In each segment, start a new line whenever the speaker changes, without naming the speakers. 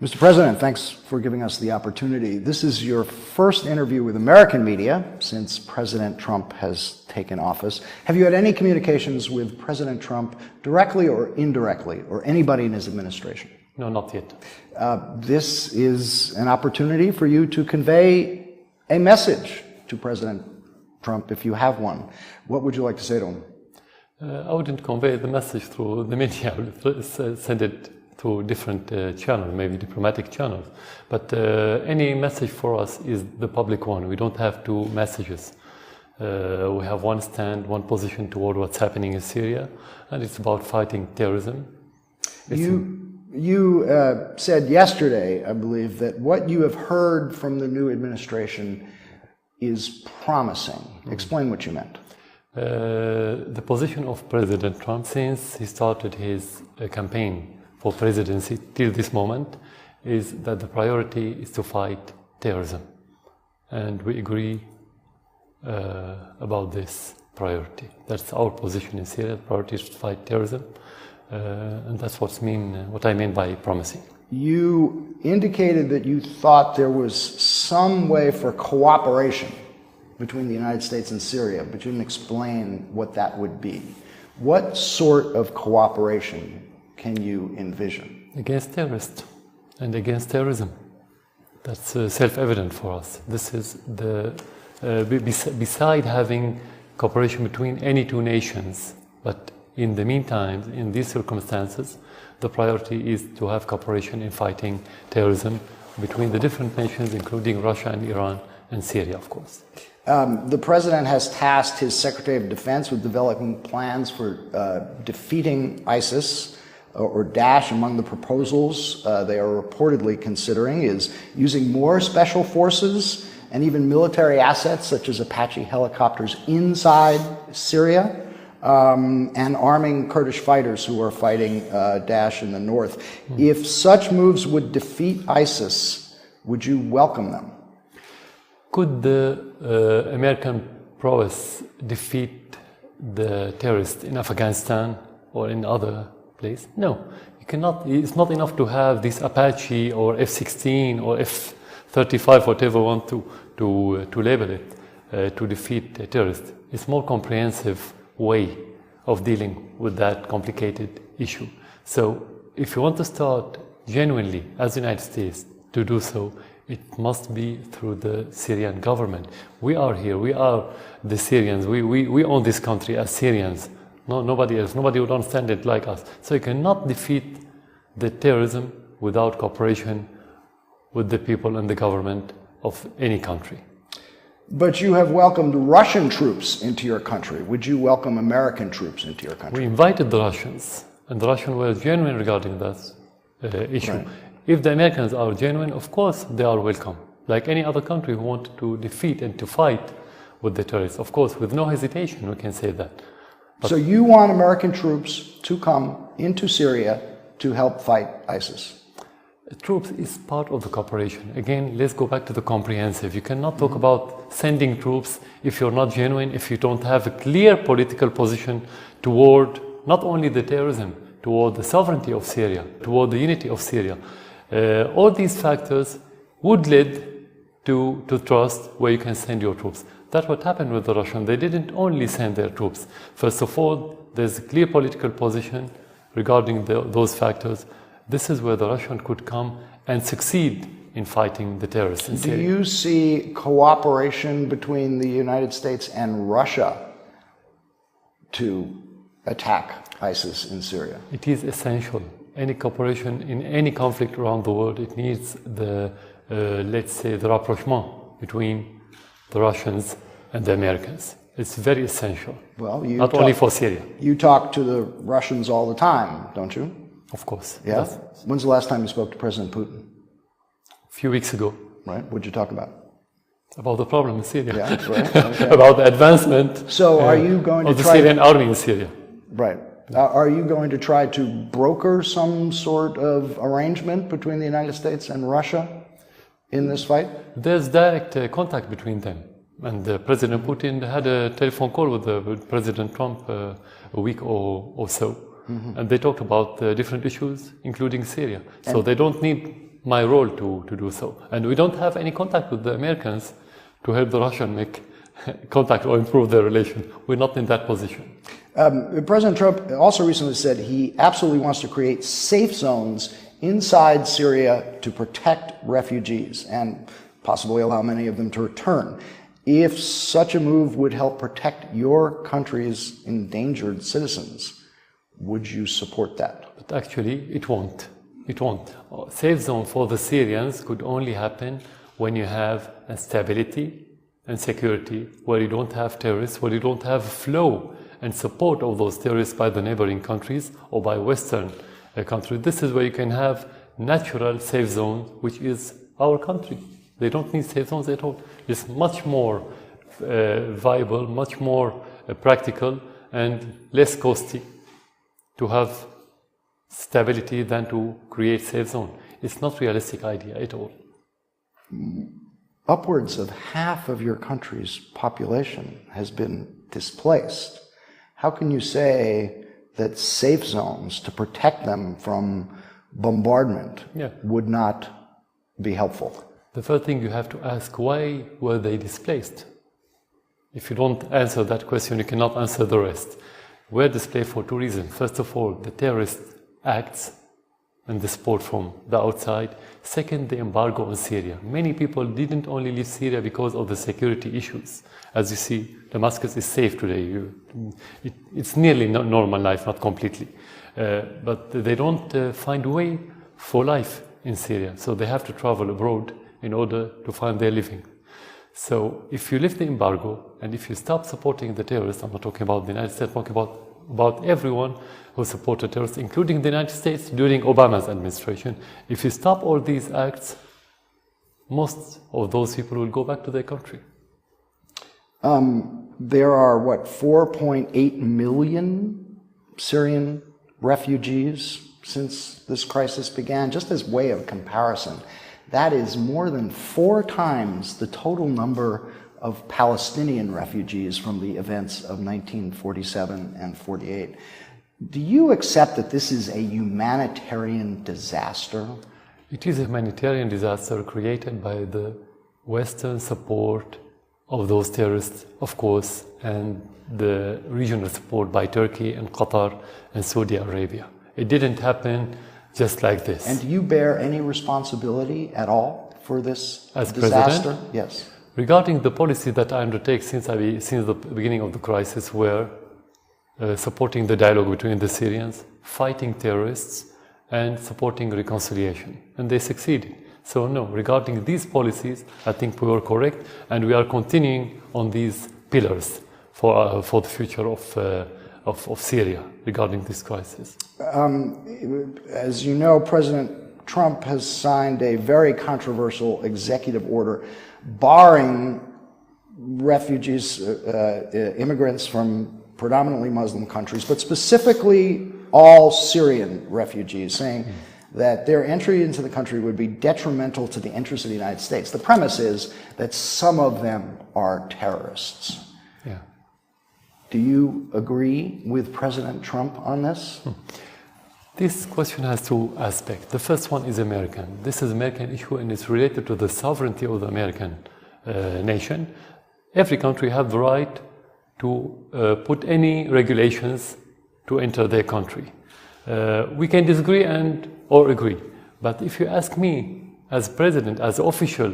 Mr. President, thanks for giving us the opportunity. This is your first interview with American media since President Trump has taken office. Have you had any communications with President Trump directly or indirectly, or anybody in his administration?
No, not yet.
This is an opportunity for you to convey a message to President Trump, if you have one. What would you like to say to him?
I wouldn't convey the message through the media. I would send it through different channels, maybe diplomatic channels. But any message for us is the public one. We don't have two messages. We have one stand, one position toward what's happening in Syria, and it's about fighting terrorism.
You said yesterday, I believe, that what you have heard from the new administration is promising. Explain what you meant.
The position of President Trump since he started his campaign for presidency till this moment is that the priority is to fight terrorism. And we agree about this priority. That's our position in Syria. The priority is to fight terrorism. And that's what I mean by promising.
You indicated that you thought there was some way for cooperation between the United States and Syria, but you didn't explain what that would be. What sort of cooperation can you envision?
Against terrorists and against terrorism. That's self-evident for us. This is beside having cooperation between any two nations, but in the meantime, in these circumstances, the priority is to have cooperation in fighting terrorism between the different nations, including Russia and Iran and Syria, of course.
The President has tasked his Secretary of Defense with developing plans for defeating ISIS or Daesh. Among the proposals they are reportedly considering is using more special forces and even military assets such as Apache helicopters inside Syria, and arming Kurdish fighters who are fighting Daesh in the north. If such moves would defeat ISIS, would you welcome them?
Could the American prowess defeat the terrorists in Afghanistan or in other places? No, you cannot. It's not enough to have this Apache or F-16 or F-35, whatever you want to label it, to defeat a terrorist. It's more comprehensive way of dealing with that complicated issue. So if you want to start genuinely as the United States to do so, it must be through the Syrian government. We are here, we are the Syrians, we own this country as Syrians, nobody else, nobody would understand it like us. So you cannot defeat the terrorism without cooperation with the people and the government of any country.
But you have welcomed Russian troops into your country. Would you welcome American troops into your country?
We invited the Russians, and the Russians were genuine regarding that issue. Right. If the Americans are genuine, of course they are welcome. Like any other country who wanted to defeat and to fight with the terrorists. Of course, with no hesitation, we can say that. But
so you want American troops to come into Syria to help fight ISIS?
Troops is part of the cooperation. Again, let's go back to the comprehensive. You cannot talk about sending troops if you're not genuine, if you don't have a clear political position toward not only the terrorism, toward the sovereignty of Syria, toward the unity of Syria. All these factors would lead to trust where you can send your troops. That's what happened with the Russians. They didn't only send their troops. First of all, there's a clear political position regarding those factors. This is where the Russians could come and succeed in fighting the terrorists in Syria.
Do you see cooperation between the United States and Russia to attack ISIS in Syria?
It is essential. Any cooperation in any conflict around the world, it needs the, let's say, the rapprochement between the Russians and the Americans. It's very essential.
Well,
not only for Syria.
You talk to the Russians all the time, don't you?
Of course.
Yeah?
Yes.
When's the last time you spoke to President Putin?
A few weeks ago.
Right. What did you talk about?
About the problem in Syria.
Yeah, right. Okay.
About the advancement
are you going to
of the Syrian army in Syria.
Right. Are you going to try to broker some sort of arrangement between the United States and Russia in this fight?
There's direct contact between them. And President Putin had a telephone call with President Trump a week or so. Mm-hmm. And they talked about different issues, including Syria. So they don't need my role to do so. And we don't have any contact with the Americans to help the Russians make contact or improve their relation. We're not in that position.
President Trump also recently said he absolutely wants to create safe zones inside Syria to protect refugees and possibly allow many of them to return. If such a move would help protect your country's endangered citizens, would you support that?
But actually, it won't. It won't. A safe zone for the Syrians could only happen when you have stability and security, where you don't have terrorists, where you don't have flow and support of those terrorists by the neighboring countries or by Western countries. This is where you can have natural safe zones, which is our country. They don't need safe zones at all. It's much more viable, much more practical and less costly to have stability than to create safe zone. It's not a realistic idea at all.
Upwards of half of your country's population has been displaced. How can you say that safe zones to protect them from bombardment would not be helpful?
The first thing you have to ask, why were they displaced? If you don't answer that question, you cannot answer the rest. We're displaced for two reasons. First of all, the terrorist acts and the support from the outside. Second, the embargo on Syria. Many people didn't only leave Syria because of the security issues. As you see, Damascus is safe today. It's nearly normal life, not completely. But they don't find a way for life in Syria. So they have to travel abroad in order to find their living. So if you lift the embargo and if you stop supporting the terrorists, I'm not talking about the United States, I'm talking about everyone who supported terrorists, including the United States during Obama's administration. If you stop all these acts, most of those people will go back to their country.
There are, 4.8 million Syrian refugees since this crisis began. Just as way of comparison, that is more than 4 times the total number of Palestinian refugees from the events of 1947 and 48. Do you accept that this is a humanitarian disaster?
It is a humanitarian disaster created by the Western support of those terrorists, of course, and the regional support by Turkey and Qatar and Saudi Arabia. It didn't happen just like this.
And do you bear any responsibility at all for this
as
disaster?
President?
Yes.
Regarding the policy that I undertake since the beginning of the crisis, were supporting the dialogue between the Syrians, fighting terrorists, and supporting reconciliation. And they succeeded. So no, regarding these policies, I think we were correct, and we are continuing on these pillars for the future of Syria regarding this crisis.
As you know, President Trump has signed a very controversial executive order barring refugees, immigrants from predominantly Muslim countries, but specifically all Syrian refugees, saying that their entry into the country would be detrimental to the interests of the United States. The premise is that some of them are terrorists.
Yeah.
Do you agree with President Trump on this?
This question has two aspects. The first one is American. This is an American issue and it's related to the sovereignty of the American nation. Every country has the right to put any regulations to enter their country. We can disagree or agree. But if you ask me, as president, as official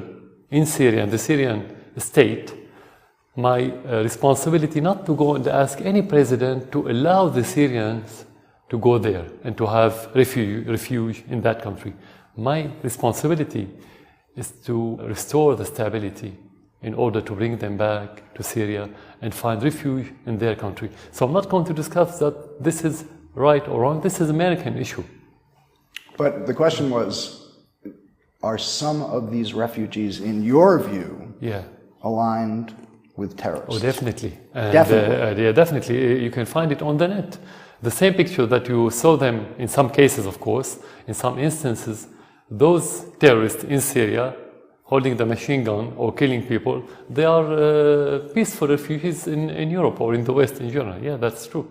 in Syria, the Syrian state, my responsibility not to go and ask any president to allow the Syrians to go there and to have refuge in that country. My responsibility is to restore the stability in order to bring them back to Syria and find refuge in their country. So I'm not going to discuss that this is right or wrong. This is an American issue.
But the question was, are some of these refugees, in your view, aligned with terrorists?
Oh, definitely. And,
definitely.
Definitely. You can find it on the net. The same picture that you saw them, in some cases, of course, in some instances, those terrorists in Syria holding the machine gun or killing people, they are peaceful refugees in Europe or in the West in general. Yeah, that's true.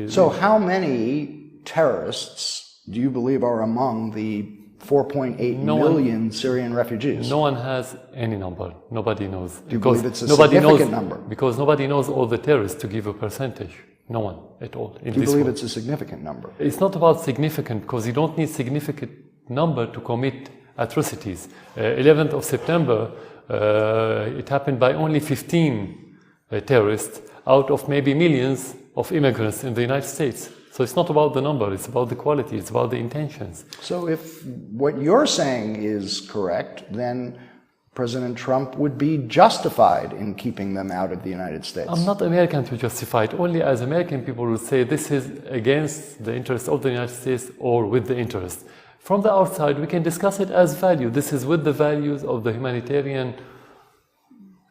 So how many terrorists do you believe are among the 4.8 million Syrian refugees.
No one has any number. Nobody knows.
Do you believe it's a significant number?
Because nobody knows all the terrorists to give a percentage. No one at all.
Do you believe it's a significant number?
It's not about significant, because you don't need significant number to commit atrocities. 11th of September, it happened by only 15 terrorists out of maybe millions of immigrants in the United States. So it's not about the number, it's about the quality, it's about the intentions.
So if what you're saying is correct, then President Trump would be justified in keeping them out of the United States.
I'm not American to justify it. Only as American people will say this is against the interests of the United States or with the interest. From the outside, we can discuss it as value. This is with the values of the humanitarian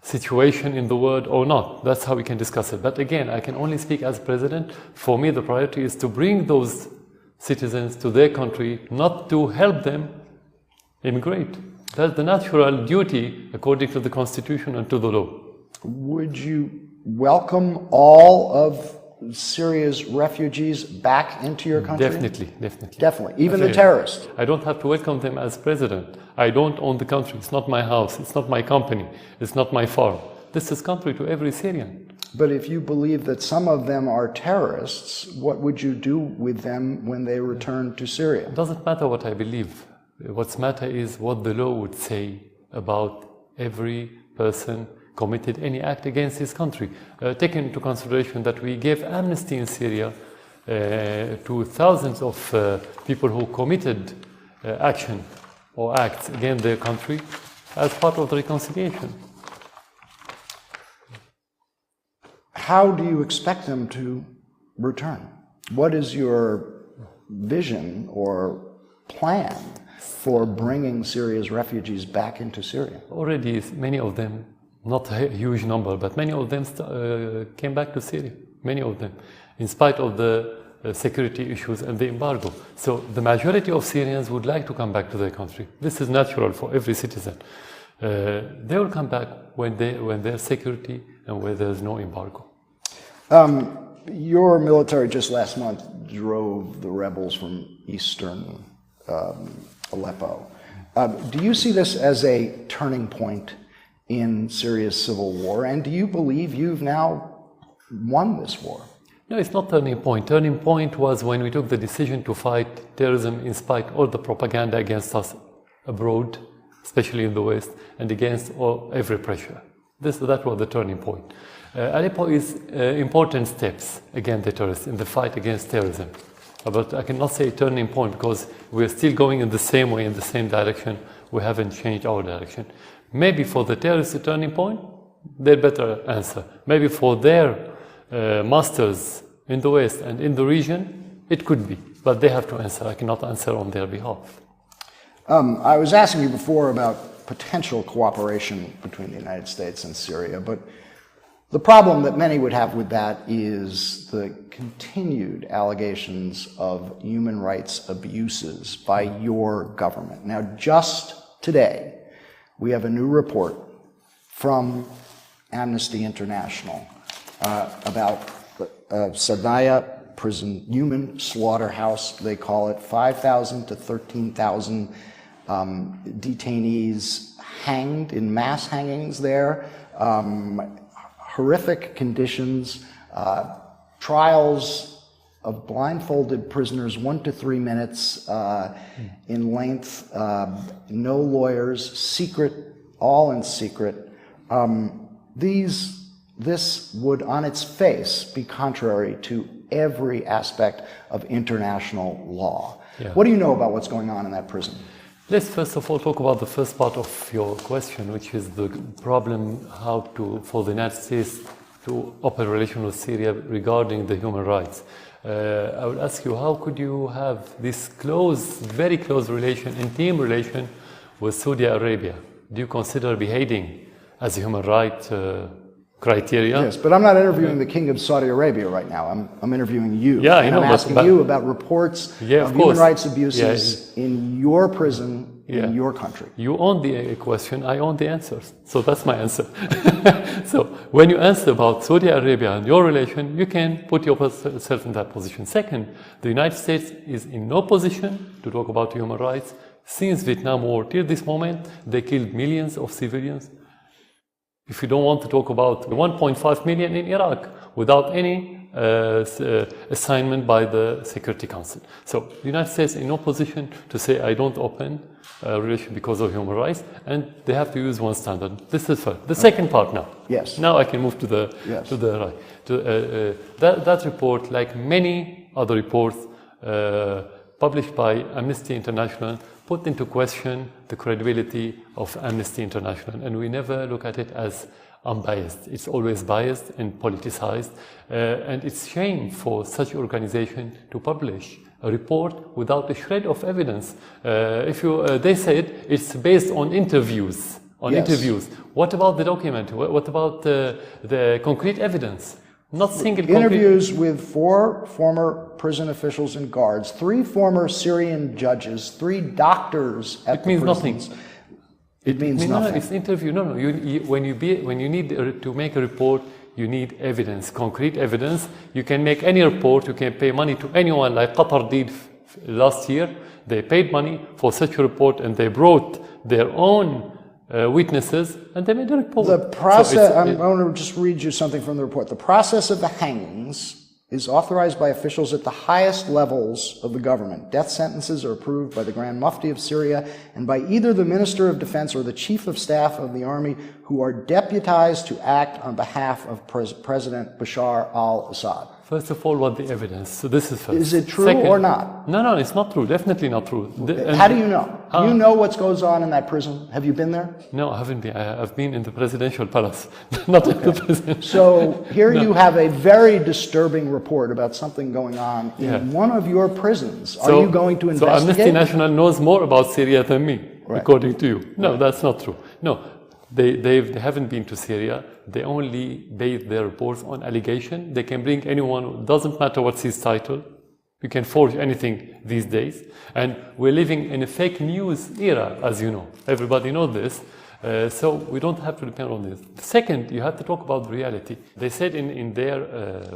situation in the world or not. That's how we can discuss it. But again, I can only speak as president. For me, the priority is to bring those citizens to their country, not to help them immigrate. That's the natural duty according to the Constitution and to the law.
Would you welcome all of Syria's refugees back into your country?
Definitely.
Definitely, even the terrorists.
I don't have to welcome them as president. I don't own the country. It's not my house. It's not my company. It's not my farm. This is country to every Syrian.
But if you believe that some of them are terrorists, what would you do with them when they return to Syria?
It doesn't matter what I believe. What matters is what the law would say about every person committed any act against his country. Taking into consideration that we gave amnesty in Syria to thousands of people who committed action or acts against their country as part of the reconciliation.
How do you expect them to return? What is your vision or plan for bringing Syria's refugees back into Syria?
Already many of them, not a huge number, but many of them came back to Syria, many of them, in spite of the security issues and the embargo. So the majority of Syrians would like to come back to their country. This is natural for every citizen. They will come back when there's security and when there's no embargo.
Your military just last month drove the rebels from eastern Aleppo. Do you see this as a turning point in Syria's civil war? And do you believe you've now won this war?
No, it's not turning point. Turning point was when we took the decision to fight terrorism in spite of all the propaganda against us abroad, especially in the West, and against every pressure. That was the turning point. Aleppo is important steps against the terrorists in the fight against terrorism. But I cannot say turning point because we're still going in the same way, in the same direction. We haven't changed our direction. Maybe for the terrorists a turning point, they'd better answer. Maybe for their masters in the West and in the region, it could be. But they have to answer. I cannot answer on their behalf.
I was asking you before about potential cooperation between the United States and Syria, but the problem that many would have with that is the continued allegations of human rights abuses by your government. Now, just today, we have a new report from Amnesty International about Sadnaya prison, human slaughterhouse, they call it, 5,000 to 13,000 detainees hanged in mass hangings there, horrific conditions, trials of blindfolded prisoners, 1 to 3 minutes in length, no lawyers, secret, all in secret. This would, on its face, be contrary to every aspect of international law. Yeah. What do you know about what's going on in that prison?
Let's first of all talk about the first part of your question, which is the problem for the United States to open a relation with Syria regarding the human rights. I would ask you, how could you have this close, very close relation, intimate relation with Saudi Arabia? Do you consider beheading as a human right criteria?
Yes, but I'm not interviewing the King of Saudi Arabia right now. I'm interviewing you.
Yeah,
and I'm asking you about reports of human rights abuses in your prison, in your country.
You own the question, I own the answers. So that's my answer. So when you answer about Saudi Arabia and your relation, you can put yourself in that position. Second, the United States is in no position to talk about human rights. since Vietnam War till this moment, they killed millions of civilians. If you don't want to talk about 1.5 million in Iraq without any assignment by the Security Council. So the United States in no position to say, I don't open relation because of human rights, and they have to use one standard. This is first. The second part now.
Yes.
Now I can move to the
Yes.
to the right. That report, like many other reports published by Amnesty International, put into question the credibility of Amnesty International, and we never look at it as unbiased. It's always biased and politicized, and it's shame for such organization to publish a report without a shred of evidence. They said it's based on interviews.
Yes.
Interviews. What about the document? What about the concrete evidence? Not single
interviews with 4 former prison officials and guards, 3 former Syrian judges, 3 doctors at the prisons.
Nothing.
It means nothing.
No, it's interview. No. When you need to make a report, you need evidence, concrete evidence. You can make any report. You can pay money to anyone, like Qatar did last year. They paid money for such a report, and they brought their own witnesses, and they made a report.
The process, I want to just read you something from the report. The process of the hangings is authorized by officials at the highest levels of the government. Death sentences are approved by the Grand Mufti of Syria and by either the Minister of Defense or the Chief of Staff of the Army, who are deputized to act on behalf of President Bashar al-Assad.
First of all, what the evidence? So this is first.
Is it true
Second,
or not?
No, it's not true. Definitely not true.
How do you know? Do you know what goes on in that prison? Have you been there?
No, I haven't been. I've been in the presidential palace, not in the prison.
So here you have a very disturbing report about something going on in one of your prisons. Are you going to investigate?
So Amnesty International knows more about Syria than me, according to you. No, that's not true. No, they haven't been to Syria. They only base their reports on allegation. They can bring anyone, doesn't matter what's his title. You can forge anything these days. And we're living in a fake news era, as you know. Everybody knows this. So we don't have to depend on this. Second, you have to talk about reality. They said in their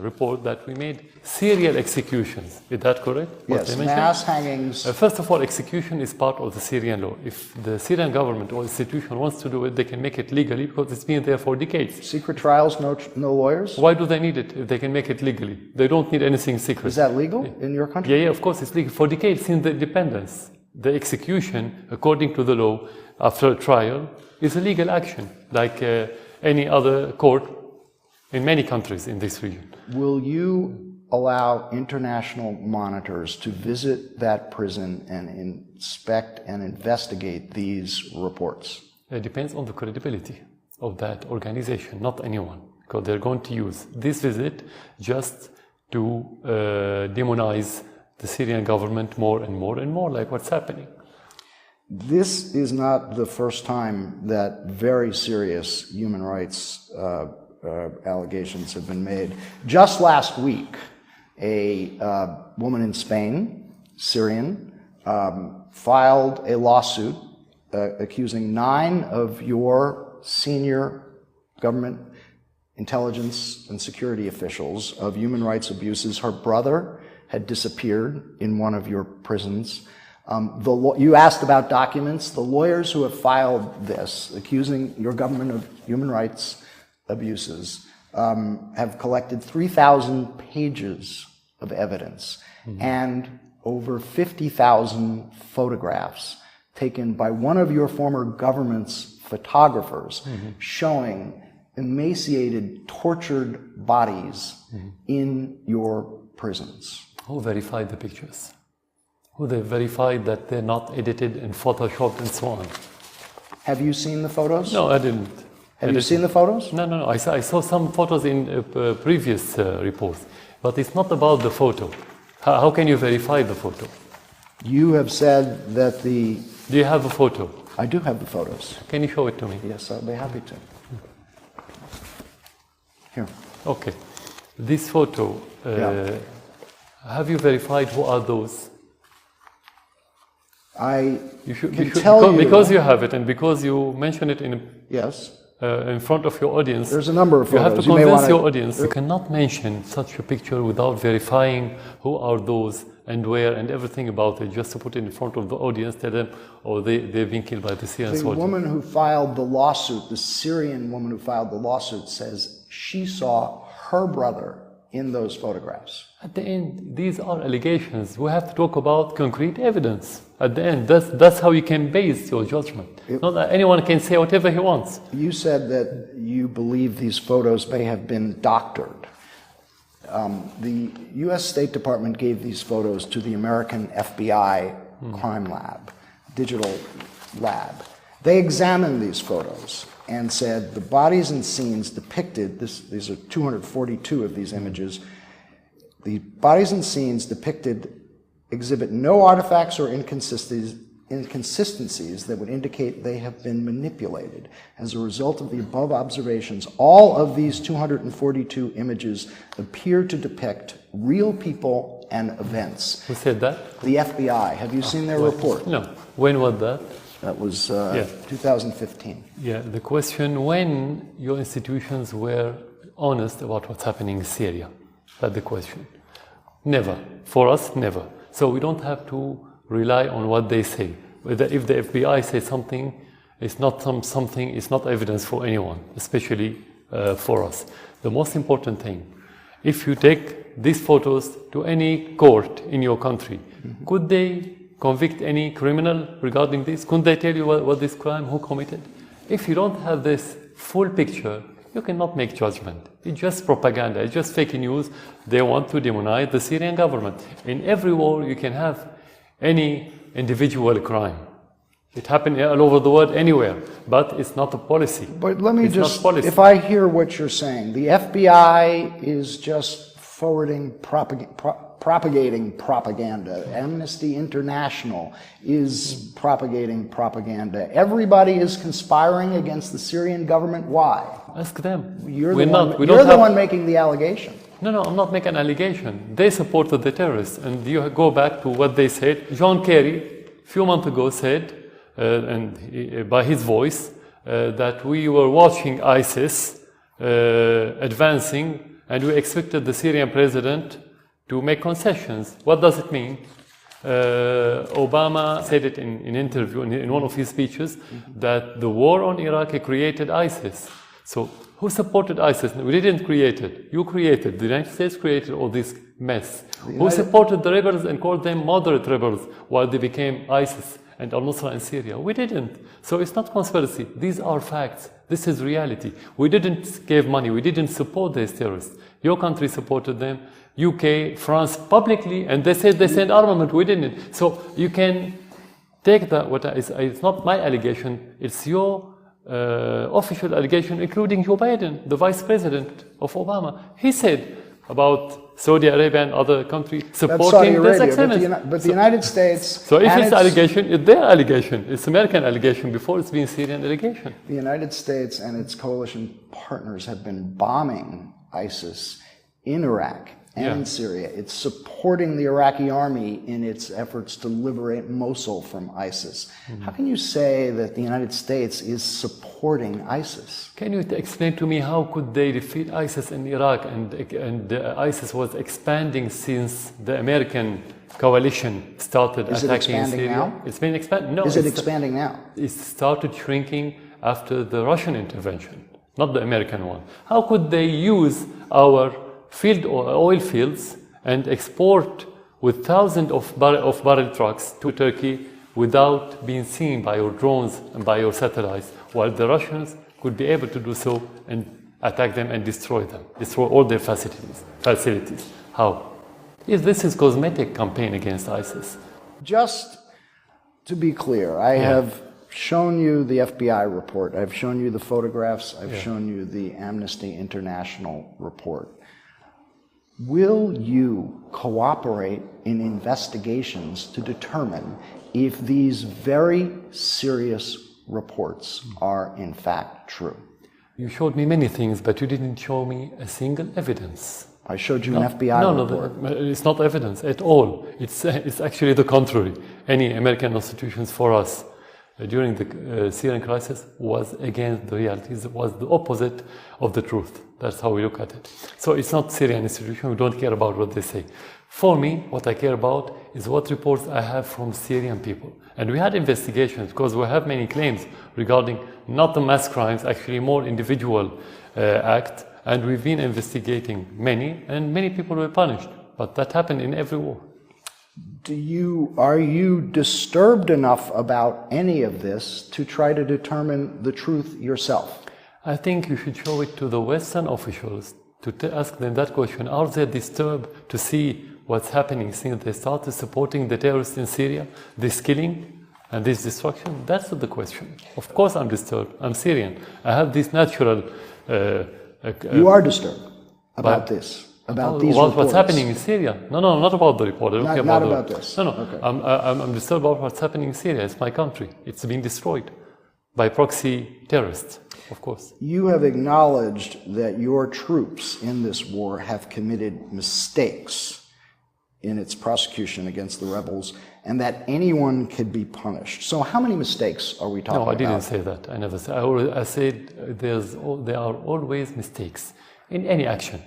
report that we made serial executions. Is that correct?
Yes, mass hangings.
First of all, execution is part of the Syrian law. If the Syrian government or institution wants to do it, they can make it legally because it's been there for decades.
Secret trials, no lawyers?
Why do they need it if they can make it legally? They don't need anything secret.
Is that legal in your country?
Yeah, of course it's legal. For decades since the independence, the execution, according to the law, after a trial, is a legal action, like any other court in many countries in this region.
Will you allow international monitors to visit that prison and inspect and investigate these reports?
It depends on the credibility of that organization, not anyone, because they're going to use this visit just to demonize the Syrian government more and more and more, like what's happening.
This is not the first time that very serious human rights allegations have been made. Just last week, a woman in Spain, Syrian, filed a lawsuit accusing 9 of your senior government intelligence and security officials of human rights abuses. Her brother had disappeared in one of your prisons. You asked about documents. The lawyers who have filed this, accusing your government of human rights abuses, have collected 3,000 pages of evidence and over 50,000 photographs taken by one of your former government's photographers showing emaciated, tortured bodies in your prisons.
Who verified the pictures? Who they verified that they're not edited and photoshopped and so on?
Have you seen the photos?
No, I didn't.
Have you seen the photos?
No. I saw some photos in previous reports, but it's not about the photo. How can you verify the photo?
You have said that the...
Do you have a photo?
I do have the photos.
Can you show it to me?
Yes, I'll be happy to. Here.
Okay. This photo, have you verified who are those?
Because
you have it and because you mention it in front of your audience.
There's a number of photos.
You have to convince your audience. You cannot mention such a picture without verifying who are those and where and everything about it, just to put it in front of the audience, tell them, oh, they've been killed by the Syrian
The
soldiers.
woman who filed the lawsuit, the Syrian woman who filed the lawsuit, says she saw her brother in those photographs.
At the end, these are allegations. We have to talk about concrete evidence. At the end, that's how you can base your judgment. Not that anyone can say whatever he wants.
You said that you believe these photos may have been doctored. The U.S. State Department gave these photos to the American FBI crime lab, digital lab. They examined these photos and said the bodies and scenes depicted, these are 242 of these images, the bodies and scenes depicted exhibit no artifacts or inconsistencies that would indicate they have been manipulated. As a result of the above observations, all of these 242 images appear to depict real people and events.
Who said that?
The FBI. Have you seen their report?
No. When was that?
That was 2015.
Yeah, the question when your institutions were honest about what's happening in Syria. That's the question. Never. For us, never. So we don't have to rely on what they say. If the FBI says something, it's not something, it's not evidence for anyone, especially for us. The most important thing, if you take these photos to any court in your country, could they convict any criminal regarding this? Couldn't they tell you what this crime, who committed? If you don't have this full picture, you cannot make judgment. It's just propaganda, it's just fake news. They want to demonize the Syrian government. In every war, you can have any individual crime. It happened all over the world, anywhere, but it's not a policy.
But let me
it's
just, if I hear what you're saying, the FBI is just forwarding propagating propaganda. Amnesty International is propagating propaganda. Everybody is conspiring against the Syrian government. Why?
Ask them.
You're the one making the allegation.
No, I'm not making an allegation. They supported the terrorists. And you go back to what they said. John Kerry, a few months ago, said, by his voice, that we were watching ISIS advancing, and we expected the Syrian president to make concessions. What does it mean? Obama said it in an interview, in one of his speeches, that the war on Iraq created ISIS. So who supported ISIS? We didn't create it. You created. The United States created all this mess. Who supported the rebels and called them moderate rebels while they became ISIS and al-Nusra in Syria? We didn't. So it's not conspiracy. These are facts. This is reality. We didn't give money. We didn't support these terrorists. Your country supported them. UK, France, publicly, and they said they sent armament. We didn't. So you can take that. It's not my allegation. It's your official allegation, including Joe Biden, the vice president of Obama. He said about Saudi Arabia and other countries supporting this extremism.
But the United States...
So if it's allegation, it's their allegation. It's American allegation before it's been Syrian allegation.
The United States and its coalition partners have been bombing ISIS in Iraq and in Syria. It's supporting the Iraqi army in its efforts to liberate Mosul from ISIS. How can you say that the United States is supporting ISIS?
Can you explain to me how could they defeat ISIS in Iraq, and ISIS was expanding since the American coalition started attacking Syria?
Now?
It's been expanding. No,
is it expanding now?
It started shrinking after the Russian intervention, not the American one. How could they use our oil fields and export with thousands of barrel trucks to Turkey without being seen by your drones and by your satellites, while the Russians could be able to do so and attack them and destroy all their facilities? How? If this is cosmetic campaign against ISIS.
Just to be clear, I have shown you the FBI report, I've shown you the photographs, I've shown you the Amnesty International report. Will you cooperate in investigations to determine if these very serious reports are in fact true?
You showed me many things, but you didn't show me a single evidence.
I showed you an FBI report.
No, it's not evidence at all. It's actually the contrary. Any American institutions for us during the Syrian crisis was against the realities, was the opposite of the truth. That's how we look at it. So it's not Syrian institution, we don't care about what they say. For me, what I care about is what reports I have from Syrian people. And we had investigations because we have many claims regarding not the mass crimes, actually more individual acts. And we've been investigating many, and many people were punished. But that happened in every war.
Are you disturbed enough about any of this to try to determine the truth yourself?
I think you should show it to the Western officials to ask them that question. Are they disturbed to see what's happening since they started supporting the terrorists in Syria, this killing and this destruction? That's the question. Of course I'm disturbed. I'm Syrian. I have this natural...
you are disturbed about this? About these reports?
What's happening in Syria? No, not about the report.
Not about this?
No.
Okay.
I'm disturbed about what's happening in Syria. It's my country. It's being destroyed by proxy terrorists, of course.
You have acknowledged that your troops in this war have committed mistakes in its prosecution against the rebels, and that anyone could be punished. So how many mistakes are we talking about?
No, I didn't say that. I never said. I said there are always mistakes in any action.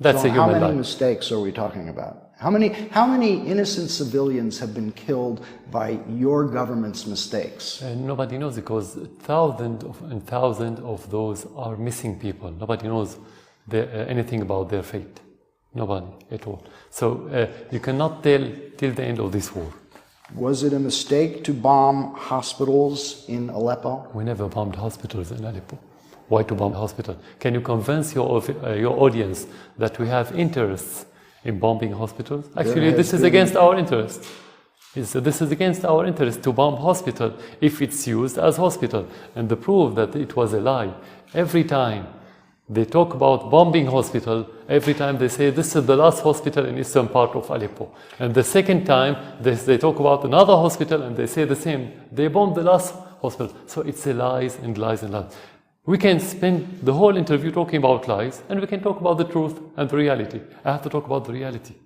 That's a human life.
How many mistakes are we talking about? How many innocent civilians have been killed by your government's mistakes?
Nobody knows, because thousands and thousands of those are missing people. Nobody knows anything about their fate. Nobody at all. So you cannot tell till the end of this war.
Was it a mistake to bomb hospitals in Aleppo?
We never bombed hospitals in Aleppo. Why to bomb hospital? Can you convince your audience that we have interests in bombing hospitals? Actually, this is against our interest. This is against our interest to bomb hospital if it's used as hospital. And the proof that it was a lie, every time they talk about bombing hospital, every time they say this is the last hospital in eastern part of Aleppo. And the second time they talk about another hospital and they say the same. They bombed the last hospital. So it's a lies and lies and lies. We can spend the whole interview talking about lies, and we can talk about the truth and the reality. I have to talk about the reality.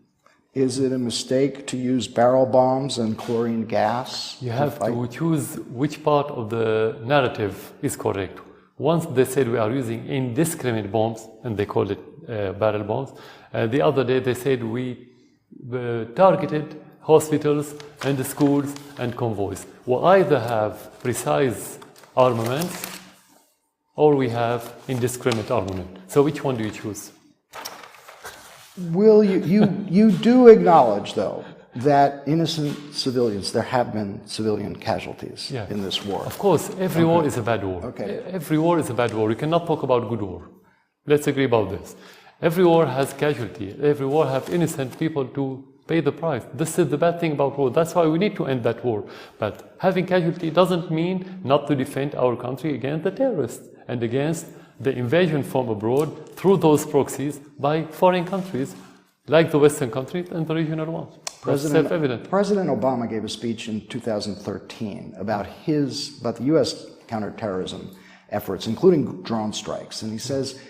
Is it a mistake to use barrel bombs and chlorine gas?
You have to choose which part of the narrative is correct. Once they said we are using indiscriminate bombs, and they called it barrel bombs. The other day they said we targeted hospitals and the schools and convoys. We either have precise armaments or we have indiscriminate armament. So which one do you choose?
Will you do acknowledge, though, that innocent civilians, there have been civilian casualties in this war?
Of course, every war is a bad war.
Okay.
Every war is a bad war. You cannot talk about good war. Let's agree about this. Every war has casualty. Every war has innocent people to pay the price. This is the bad thing about war. That's why we need to end that war. But having casualty doesn't mean not to defend our country against the terrorists and against the invasion from abroad through those proxies by foreign countries like the Western countries and the regional ones. That's self-evident.
President Obama gave a speech in 2013 about the U.S. counterterrorism efforts, including drone strikes. And he says,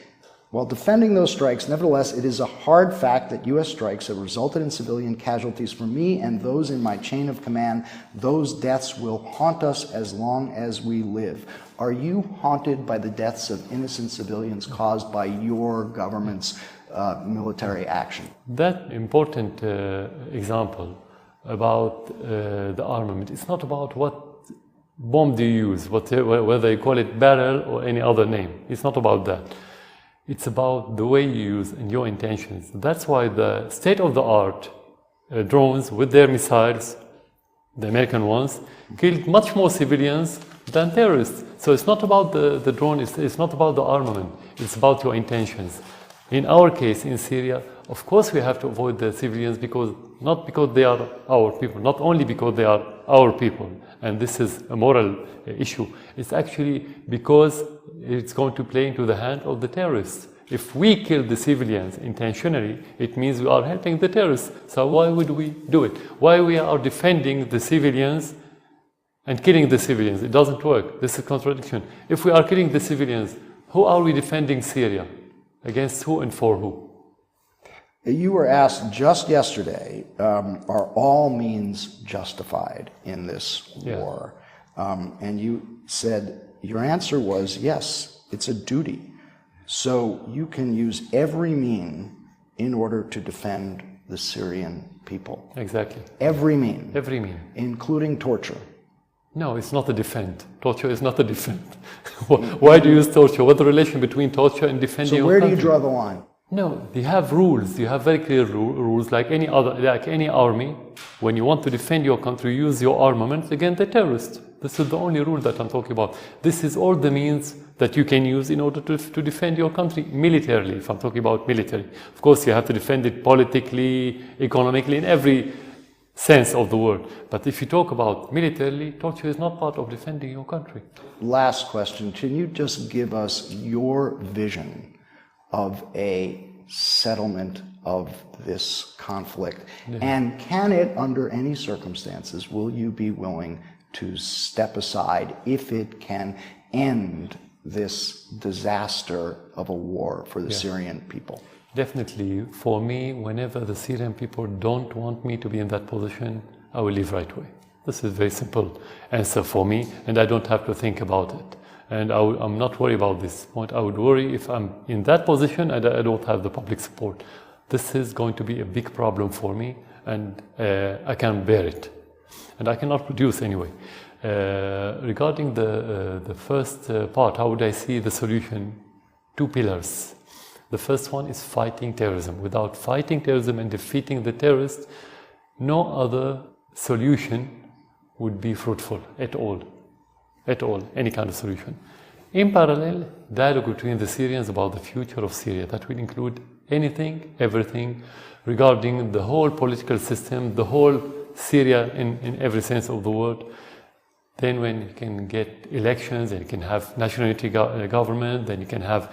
while defending those strikes, nevertheless, it is a hard fact that U.S. strikes have resulted in civilian casualties. For me and those in my chain of command, those deaths will haunt us as long as we live. Are you haunted by the deaths of innocent civilians caused by your government's military action?
That important example about the armament, it's not about what bomb do you use, whether you call it barrel or any other name. It's not about that. It's about the way you use and your intentions. That's why the state-of-the-art drones with their missiles, the American ones, killed much more civilians than terrorists. So it's not about the drone, it's not about the armament, it's about your intentions. In our case, in Syria, of course we have to avoid the civilians not because they are our people, not only because they are our people, and this is a moral issue. It's actually because it's going to play into the hand of the terrorists. If we kill the civilians intentionally, it means we are helping the terrorists. So why would we do it? Why we are defending the civilians and killing the civilians? It doesn't work. This is a contradiction. If we are killing the civilians, who are we defending Syria? Against who and for who?
You were asked just yesterday, are all means justified in this war? And you said, your answer was, yes, it's a duty. So you can use every mean in order to defend the Syrian people.
Exactly.
Every mean.
Every mean.
Including torture.
No, it's not a defend. Torture is not a defend. Why do you use torture? What's the relation between torture and defending your
country? So where
do
you draw the line?
No, you have rules. You have very clear rules, like any army. When you want to defend your country, you use your armaments against the terrorists. This is the only rule that I'm talking about. This is all the means that you can use in order to defend your country militarily, if I'm talking about military. Of course, you have to defend it politically, economically, in every sense of the word. But if you talk about militarily, torture is not part of defending your country.
Last question. Can you just give us your vision of a settlement of this conflict? Yeah. And can it, under any circumstances, will you be willing to step aside if it can end this disaster of a war for the Syrian people?
Definitely. For me, whenever the Syrian people don't want me to be in that position, I will leave right away. This is a very simple answer for me, and I don't have to think about it. And I'm not worried about this point. I would worry if I'm in that position and I don't have the public support. This is going to be a big problem for me, and I can bear it. And I cannot produce anyway. Regarding the first part, how would I see the solution? Two pillars. The first one is fighting terrorism. Without fighting terrorism and defeating the terrorists, no other solution would be fruitful at all. At all, any kind of solution. In parallel, dialogue between the Syrians about the future of Syria. That will include anything, everything, regarding the whole political system, the whole Syria in every sense of the word. Then when you can get elections and you can have national unity government, then you can have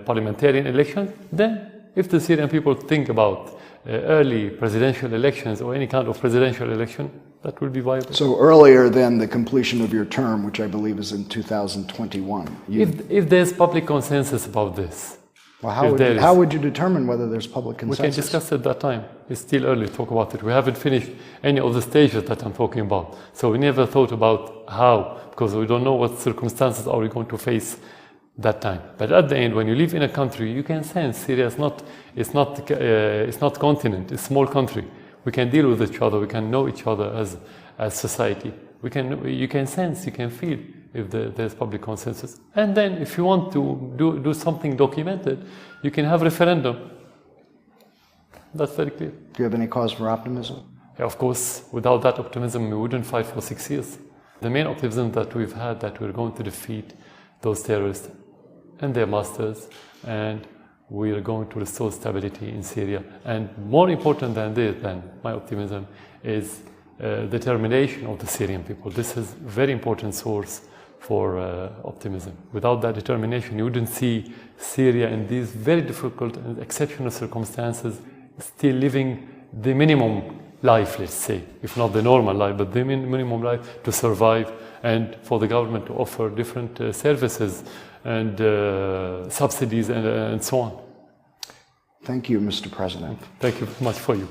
parliamentarian elections, then if the Syrian people think about early presidential elections or any kind of presidential election, that will be viable.
So earlier than the completion of your term, which I believe is in 2021.
If there's public consensus about this.
Well, how would you determine whether there's public consensus?
We can discuss at that time. It's still early to talk about it. We haven't finished any of the stages that I'm talking about. So we never thought about how, because we don't know what circumstances are we going to face that time. But at the end, when you live in a country, you can sense Syria is not continent, it's a small country. We can deal with each other, we can know each other as society. You can sense, you can feel if there's public consensus. And then if you want to do something documented, you can have referendum. That's very clear.
Do you have any cause for optimism?
Yeah, of course, without that optimism, we wouldn't fight for 6 years. The main optimism that we've had that we're going to defeat those terrorists and their masters, and we are going to restore stability in Syria. And more important than this, than my optimism, is determination of the Syrian people. This is a very important source for optimism. Without that determination, you wouldn't see Syria in these very difficult and exceptional circumstances still living the minimum life, let's say, if not the normal life, but the minimum life to survive, and for the government to offer different services and subsidies and so on.
Thank you, Mr. President.
Thank you very much for you.